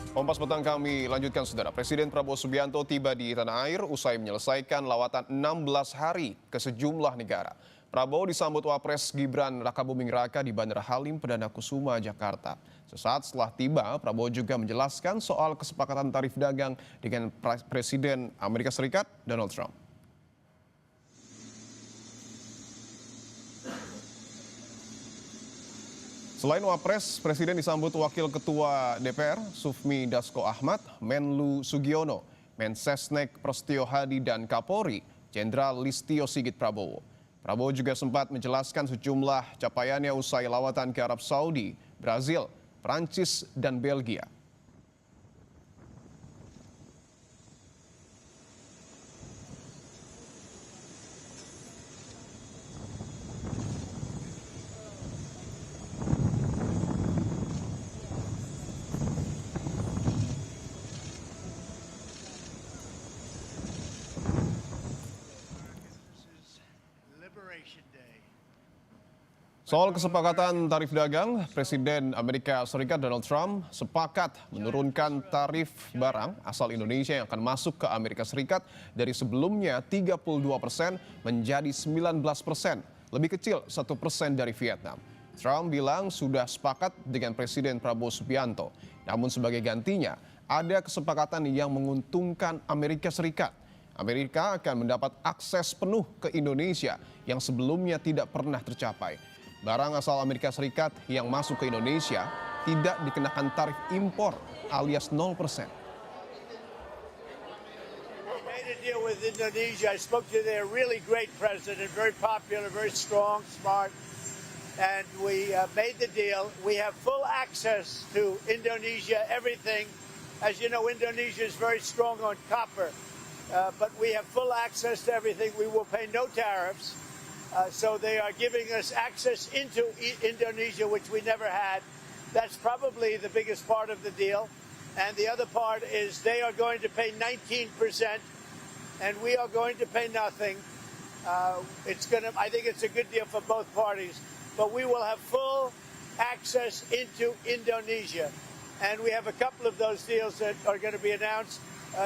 Kompas petang kami lanjutkan saudara. Presiden Prabowo Subianto tiba di tanah air usai menyelesaikan lawatan 16 hari ke sejumlah negara. Prabowo disambut Wapres Gibran Rakabuming Raka di Bandara Halim Perdana Kusuma, Jakarta. Sesaat setelah tiba, Prabowo juga menjelaskan soal kesepakatan tarif dagang dengan Presiden Amerika Serikat Donald Trump. Selain Wapres, Presiden disambut Wakil Ketua DPR Sufmi Dasko Ahmad, Menlu Sugiono, Mensesnek Prasetyo Hadi dan Kapolri, Jenderal Listio Sigit Prabowo. Prabowo juga sempat menjelaskan sejumlah capaiannya usai lawatan ke Arab Saudi, Brazil, Prancis, dan Belgia. Soal kesepakatan tarif dagang, Presiden Amerika Serikat Donald Trump sepakat menurunkan tarif barang asal Indonesia yang akan masuk ke Amerika Serikat dari sebelumnya 32% menjadi 19%, lebih kecil 1% dari Vietnam. Trump bilang sudah sepakat dengan Presiden Prabowo Subianto, namun sebagai gantinya ada kesepakatan yang menguntungkan Amerika Serikat. Amerika akan mendapat akses penuh ke Indonesia yang sebelumnya tidak pernah tercapai. Barang asal Amerika Serikat yang masuk ke Indonesia tidak dikenakan tarif impor alias 0%. Made a deal with Indonesia. I spoke to their really great president, very popular, very strong, smart, and we made the deal. We have full access to Indonesia, everything. As you know, Indonesia is very strong on copper, but we have full access to everything. We will pay no tariffs. So they are giving us access into Indonesia, which we never had. That's probably the biggest part of the deal. And the other part is they are going to pay 19%, and we are going to pay nothing. I think it's a good deal for both parties. But we will have full access into Indonesia. And we have a couple of those deals that are going to be announced.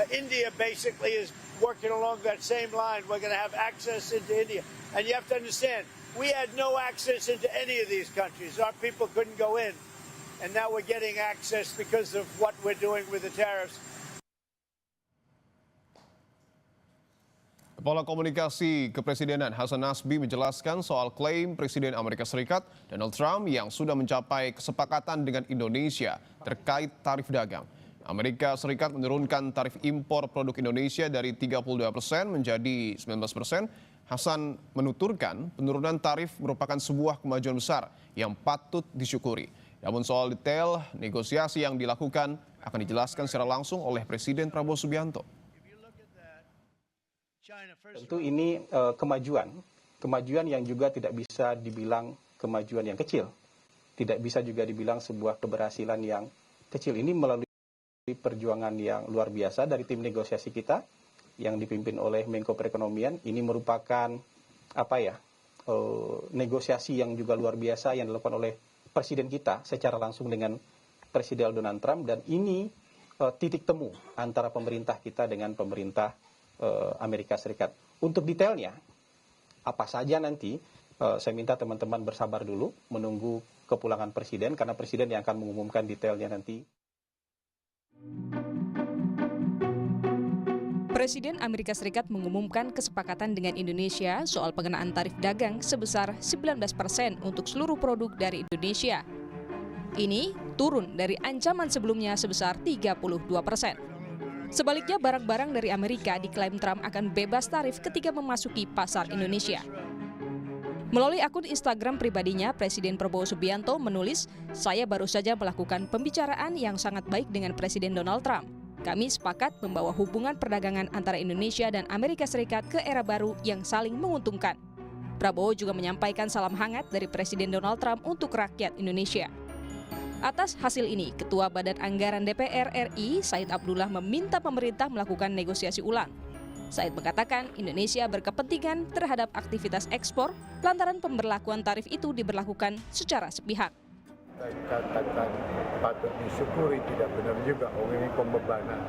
India basically is working along that same line. We're going to have access into India. And you have to understand, we had no access into any of these countries. Our people couldn't go in. And now we're getting access because of what we're doing with the tariffs. Kepala Komunikasi Kepresidenan Hasan Nasbi menjelaskan soal klaim Presiden Amerika Serikat Donald Trump yang sudah mencapai kesepakatan dengan Indonesia terkait tarif dagang. Amerika Serikat menurunkan tarif impor produk Indonesia dari 32% menjadi 19%. Hasan menuturkan penurunan tarif merupakan sebuah kemajuan besar yang patut disyukuri. Namun soal detail negosiasi yang dilakukan akan dijelaskan secara langsung oleh Presiden Prabowo Subianto. Tentu ini kemajuan yang juga tidak bisa dibilang kemajuan yang kecil. Tidak bisa juga dibilang sebuah keberhasilan yang kecil. Ini melalui perjuangan yang luar biasa dari tim negosiasi kita yang dipimpin oleh Menko Perekonomian. Ini merupakan negosiasi yang juga luar biasa yang dilakukan oleh Presiden kita secara langsung dengan Presiden Donald Trump, dan ini titik temu antara pemerintah kita dengan pemerintah Amerika Serikat. Untuk detailnya apa saja nanti saya minta teman-teman bersabar dulu menunggu kepulangan Presiden, karena Presiden yang akan mengumumkan detailnya nanti. Presiden Amerika Serikat mengumumkan kesepakatan dengan Indonesia soal pengenaan tarif dagang sebesar 19% untuk seluruh produk dari Indonesia. Ini turun dari ancaman sebelumnya sebesar 32%. Sebaliknya, barang-barang dari Amerika diklaim Trump akan bebas tarif ketika memasuki pasar Indonesia. Melalui akun Instagram pribadinya, Presiden Prabowo Subianto menulis, "Saya baru saja melakukan pembicaraan yang sangat baik dengan Presiden Donald Trump. Kami sepakat membawa hubungan perdagangan antara Indonesia dan Amerika Serikat ke era baru yang saling menguntungkan." Prabowo juga menyampaikan salam hangat dari Presiden Donald Trump untuk rakyat Indonesia. Atas hasil ini, Ketua Badan Anggaran DPR RI, Said Abdullah, meminta pemerintah melakukan negosiasi ulang. Said mengatakan Indonesia berkepentingan terhadap aktivitas ekspor lantaran pemberlakuan tarif itu diberlakukan secara sepihak. Katakan patut disyukuri tidak benar juga, ini pembebanan.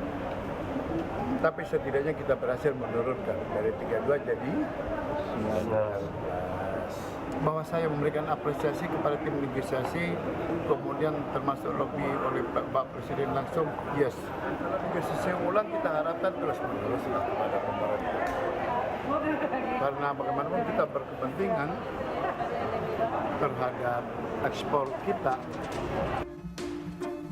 Tapi setidaknya kita berhasil menurunkan dari 32 jadi 19. Bahwa saya memberikan apresiasi kepada tim negosiasi, kemudian termasuk lobby oleh Pak Presiden langsung, yes. Negosiasi ulang kita harapkan terus menerus kepada pemerintah. Karena bagaimanapun kita berkepentingan terhadap ekspor kita.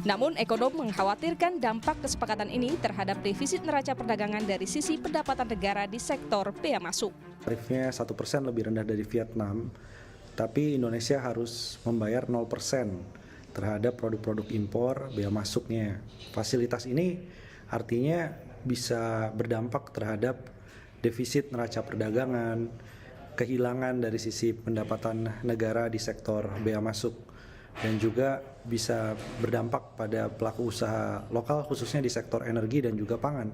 Namun, ekonom mengkhawatirkan dampak kesepakatan ini terhadap defisit neraca perdagangan dari sisi pendapatan negara di sektor bea masuk. Tarifnya 1% lebih rendah dari Vietnam, tapi Indonesia harus membayar 0% terhadap produk-produk impor bea masuknya. Fasilitas ini artinya bisa berdampak terhadap defisit neraca perdagangan, kehilangan dari sisi pendapatan negara di sektor bea masuk, dan juga bisa berdampak pada pelaku usaha lokal khususnya di sektor energi dan juga pangan.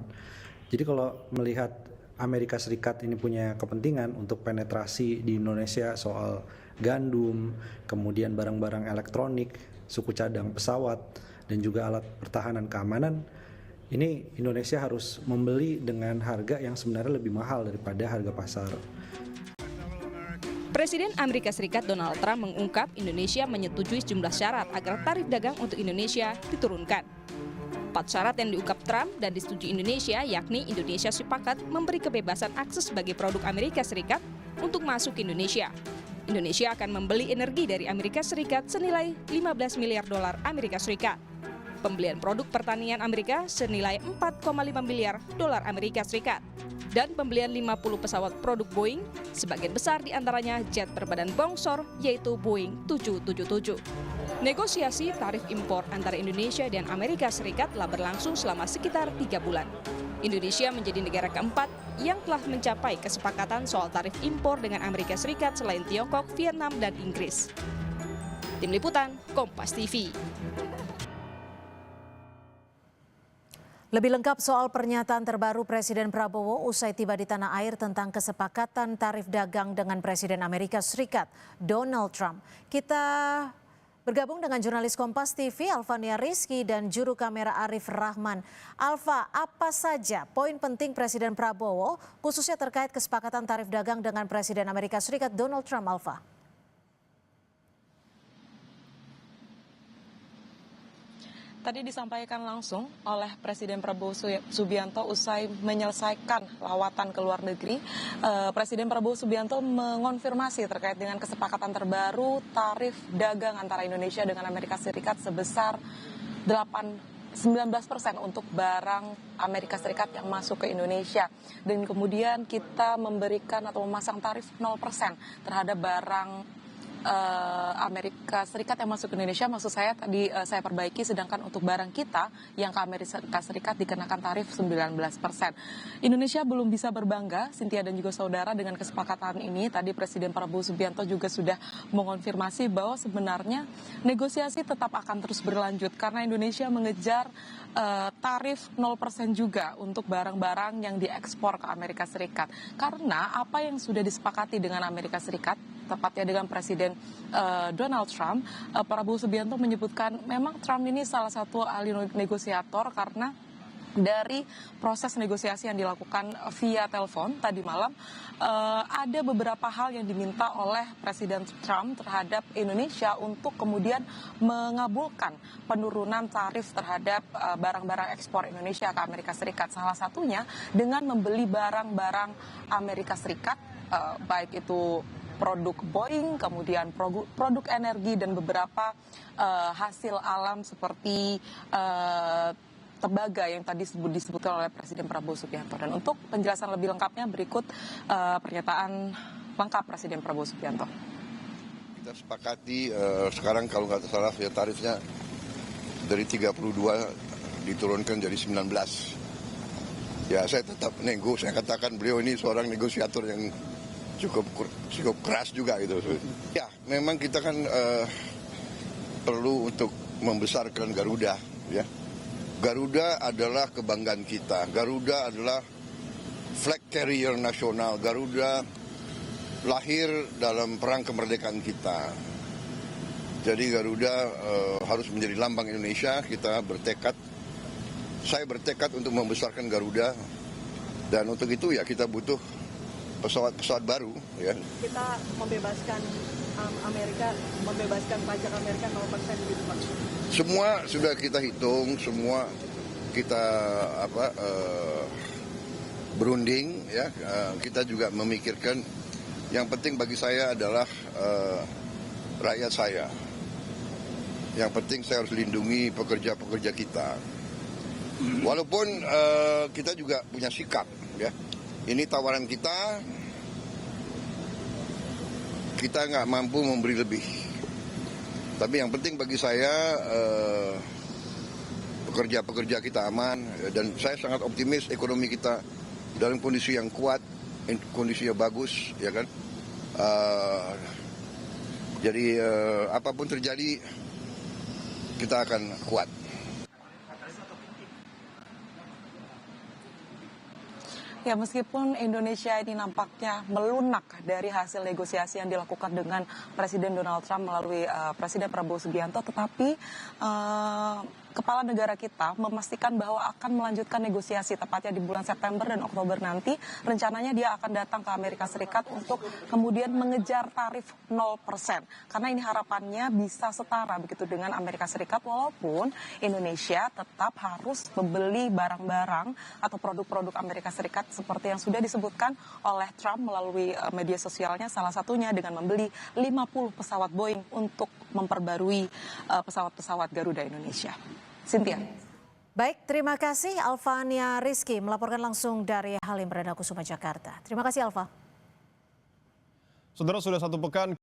Jadi kalau melihat Amerika Serikat ini punya kepentingan untuk penetrasi di Indonesia soal gandum, kemudian barang-barang elektronik, suku cadang pesawat, dan juga alat pertahanan keamanan, ini Indonesia harus membeli dengan harga yang sebenarnya lebih mahal daripada harga pasar. Presiden Amerika Serikat Donald Trump mengungkap Indonesia menyetujui sejumlah syarat agar tarif dagang untuk Indonesia diturunkan. 4 syarat yang diungkap Trump dan disetujui Indonesia, yakni Indonesia sepakat memberi kebebasan akses bagi produk Amerika Serikat untuk masuk ke Indonesia. Indonesia akan membeli energi dari Amerika Serikat senilai 15 miliar dolar Amerika Serikat. Pembelian produk pertanian Amerika senilai 4,5 miliar dolar Amerika Serikat. Dan pembelian 50 pesawat produk Boeing, sebagian besar diantaranya jet berbadan bongsor, yaitu Boeing 777. Negosiasi tarif impor antara Indonesia dan Amerika Serikat telah berlangsung selama sekitar 3 bulan. Indonesia menjadi negara keempat yang telah mencapai kesepakatan soal tarif impor dengan Amerika Serikat selain Tiongkok, Vietnam, dan Inggris. Tim Liputan, Kompas TV. Lebih lengkap soal pernyataan terbaru Presiden Prabowo usai tiba di tanah air tentang kesepakatan tarif dagang dengan Presiden Amerika Serikat, Donald Trump. Kita bergabung dengan jurnalis Kompas TV, Alvania Rizky, dan juru kamera Arif Rahman. Alva, apa saja poin penting Presiden Prabowo, khususnya terkait kesepakatan tarif dagang dengan Presiden Amerika Serikat, Donald Trump, Alva? Tadi disampaikan langsung oleh Presiden Prabowo Subianto usai menyelesaikan lawatan ke luar negeri. Presiden Prabowo Subianto mengonfirmasi terkait dengan kesepakatan terbaru tarif dagang antara Indonesia dengan Amerika Serikat sebesar 19% untuk barang Amerika Serikat yang masuk ke Indonesia. Dan kemudian kita memberikan atau memasang tarif 0% terhadap barang Amerika Serikat yang masuk ke Indonesia. Maksud saya tadi saya perbaiki, sedangkan untuk barang kita yang ke Amerika Serikat dikenakan tarif 19%. Indonesia belum bisa berbangga, Cynthia dan juga saudara, dengan kesepakatan ini. Tadi Presiden Prabowo Subianto juga sudah mengonfirmasi bahwa sebenarnya negosiasi tetap akan terus berlanjut karena Indonesia mengejar tarif 0% juga untuk barang-barang yang diekspor ke Amerika Serikat. Karena apa yang sudah disepakati dengan Amerika Serikat, tepatnya dengan Presiden Donald Trump, Prabowo Subianto menyebutkan memang Trump ini salah satu ahli negosiator karena dari proses negosiasi yang dilakukan via telepon tadi malam, ada beberapa hal yang diminta oleh Presiden Trump terhadap Indonesia untuk kemudian mengabulkan penurunan tarif terhadap barang-barang ekspor Indonesia ke Amerika Serikat. Salah satunya dengan membeli barang-barang Amerika Serikat, baik itu produk Boeing, kemudian produk energi dan beberapa hasil alam seperti tembaga yang tadi disebutkan oleh Presiden Prabowo Subianto. Dan untuk penjelasan lebih lengkapnya berikut pernyataan lengkap Presiden Prabowo Subianto. Kita sepakati sekarang kalau nggak salah ya tarifnya dari 32 diturunkan jadi 19. Ya saya tetap nego, saya katakan beliau ini seorang negosiator yang cukup keras juga gitu. Ya memang kita kan perlu untuk membesarkan Garuda, ya. Garuda adalah kebanggaan kita. Garuda adalah flag carrier nasional. Garuda lahir dalam perang kemerdekaan kita. Jadi Garuda harus menjadi lambang Indonesia. Kita bertekad, saya bertekad untuk membesarkan Garuda. Dan untuk itu ya kita butuh pesawat-pesawat baru. Ya. Kita membebaskan Amerika, membebaskan pajak Amerika 0% gitu Pak. Semua sudah kita hitung, semua kita berunding. Ya. Kita juga memikirkan yang penting bagi saya adalah rakyat saya. Yang penting saya harus lindungi pekerja-pekerja kita. Walaupun kita juga punya sikap, ya. Ini tawaran kita nggak mampu memberi lebih. Tapi yang penting bagi saya pekerja-pekerja kita aman, dan saya sangat optimis ekonomi kita dalam kondisi yang kuat, kondisinya bagus, ya kan. Jadi apapun terjadi kita akan kuat. Ya, meskipun Indonesia ini nampaknya melunak dari hasil negosiasi yang dilakukan dengan Presiden Donald Trump melalui Presiden Prabowo Subianto, tetapi kepala negara kita memastikan bahwa akan melanjutkan negosiasi tepatnya di bulan September dan Oktober nanti. Rencananya dia akan datang ke Amerika Serikat untuk kemudian mengejar tarif 0%. Karena ini harapannya bisa setara begitu dengan Amerika Serikat, walaupun Indonesia tetap harus membeli barang-barang atau produk-produk Amerika Serikat seperti yang sudah disebutkan oleh Trump melalui media sosialnya, salah satunya dengan membeli 50 pesawat Boeing untuk memperbarui pesawat-pesawat Garuda Indonesia. Cynthia. Baik, terima kasih Alvania Rizky melaporkan langsung dari Halim Perdana Kusuma, Jakarta. Terima kasih Alva. Saudara, sudah 1 pekan